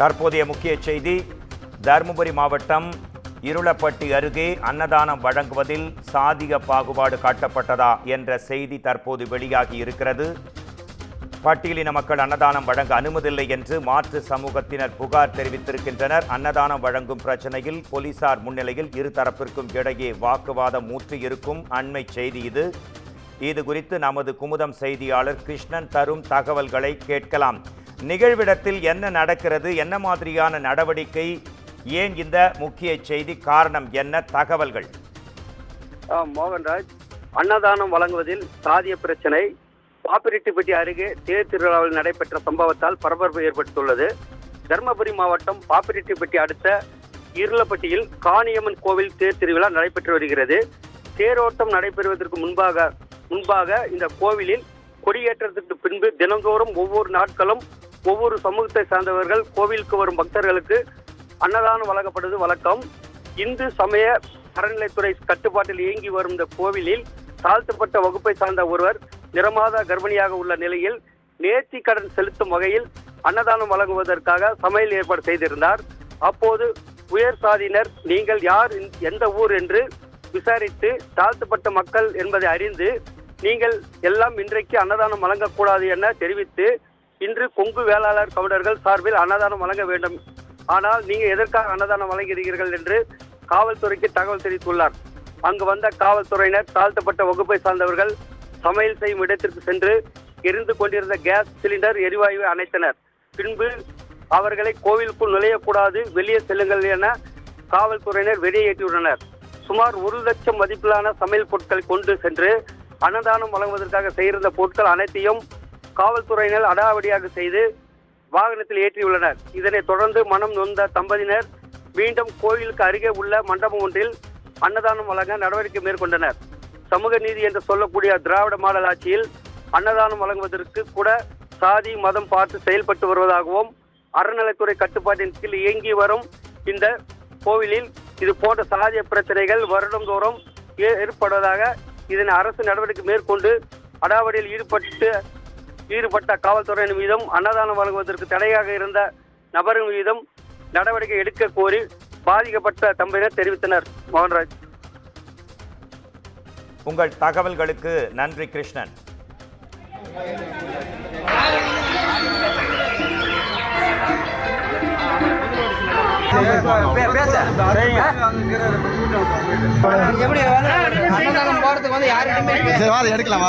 தற்போதைய முக்கிய செய்தி. தருமபுரி மாவட்டம் இருளப்பட்டி அருகே அன்னதானம் வழங்குவதில் சாதிய பாகுபாடு காட்டப்பட்டதா என்ற செய்தி தற்போது வெளியாகி இருக்கிறது. பட்டியலின மக்கள் அன்னதானம் வழங்க அனுமதியில்லை என்று மாற்று சமூகத்தினர் புகார் தெரிவித்திருக்கின்றனர். அன்னதானம் வழங்கும் பிரச்சனையில் போலீசார் முன்னிலையில் இருதரப்பிற்கும் இடையே வாக்குவாதம் மூற்றியிருக்கும் அண்மை செய்தி இது. இது குறித்து நமது குமுதம் செய்தியாளர் கிருஷ்ணன் தரும் தகவல்களை கேட்கலாம். நிகழ்விடத்தில் என்ன நடக்கிறது, என்ன மாதிரியான நடவடிக்கை, ஏன் இந்த முக்கிய செய்தி, காரணம் என்ன, தகவல்கள்? மோகன்ராஜ், அன்னதானம் வழங்குவதில் சாதிய பிரச்சனை பாப்பிரெட்டிப்பட்டி அருகே தேர் திருவிழாவில் நடைபெற்ற சம்பவத்தால் பரபரப்பு ஏற்பட்டுள்ளது. தருமபுரி மாவட்டம் பாப்பிரெட்டிப்பட்டி அடுத்த இருளப்பட்டியில் காணியம்மன் கோவில் தேர் திருவிழா நடைபெற்று வருகிறது. தேரோட்டம் நடைபெறுவதற்கு முன்பாக இந்த கோவிலில் கொடியேற்றத்திற்கு பின்பு தினந்தோறும் ஒவ்வொரு நாட்களும் ஒவ்வொரு சமூகத்தை சார்ந்தவர்கள் கோவிலுக்கு வரும் பக்தர்களுக்கு அன்னதானம் வழங்கப்படுவது வழக்கம். இந்து சமய அறநிலைத்துறை கட்டுப்பாட்டில் இயங்கி வரும் இந்த கோவிலில் தாழ்த்தப்பட்ட வகுப்பை சார்ந்த ஒருவர் நிறமாத கர்ப்பிணியாக உள்ள நிலையில் நேர்த்தி கடன் செலுத்தும் வகையில் அன்னதானம் வழங்குவதற்காக சமையல் ஏற்பாடு செய்திருந்தார். அப்போது உயர் சாதியினர் நீங்கள் யார், எந்த ஊர் என்று விசாரித்து தாழ்த்தப்பட்ட மக்கள் என்பதை அறிந்து நீங்கள் எல்லாம் இன்றைக்கு அன்னதானம் வழங்கக்கூடாது என தெரிவித்து இன்று கொங்கு வேளாளர் கவுண்டர்கள் சார்பில் அன்னதானம் வழங்க வேண்டும், ஆனால் நீங்கள் எதற்காக அன்னதானம் வழங்குகிறீர்கள் என்று காவல்துறைக்கு தகவல் தெரிவித்துள்ளார். அங்கு வந்த காவல்துறையினர் தாழ்த்தப்பட்ட வகுப்பை சார்ந்தவர்கள் சமையல் செய்யும் இடத்திற்கு சென்று எரிந்து கொண்டிருந்த கேஸ் சிலிண்டர் எரிவாயுவை அணைத்தனர். பின்பு அவர்களை கோவிலுக்குள் நுழையக்கூடாது, வெளியே செல்லுங்கள் என காவல்துறையினர் வெளியேற்றியுள்ளனர். சுமார் 1 லட்சம் மதிப்பிலான சமையல் பொருட்களை கொண்டு சென்று அன்னதானம் வழங்குவதற்காக செய்திருந்த பொருட்கள் அனைத்தையும் காவல்துறையினர் அடாவடியாக செய்து வாகனத்தில் ஏற்றியுள்ளனர். இதனைத் தொடர்ந்து மனம் நொந்த தம்பதியினர் மீண்டும் கோயிலுக்கு அருகே உள்ள மண்டபம் ஒன்றில் அன்னதானம் வழங்க நடவடிக்கை மேற்கொண்டனர். சமூக நீதி என்று சொல்லக்கூடிய திராவிட மாடல் ஆட்சியில் அன்னதானம் வழங்குவதற்கு கூட சாதி மதம் பார்த்து செயல்பட்டு வருவதாகவும் அறநிலைத்துறை கட்டுப்பாட்டின் கீழ் இயங்கி வரும் இந்த கோவிலில் இது போன்ற சாதிய பிரச்சனைகள் வருடந்தோறும் ஏற்படுவதாக இதனை அரசு நடவடிக்கை மேற்கொண்டு அடாவடியில் ஈடுபட்ட காவல்துறையின் மீதும் அன்னதானம் வழங்குவதற்கு தடையாக இருந்த நபர்கள் மீதும் நடவடிக்கை எடுக்க கோரி பாதிக்கப்பட்ட தம்பதியினர் தெரிவித்தனர். மோகன்ராஜ், உங்கள் தகவல்களுக்கு நன்றி கிருஷ்ணன். எடுக்கலாம்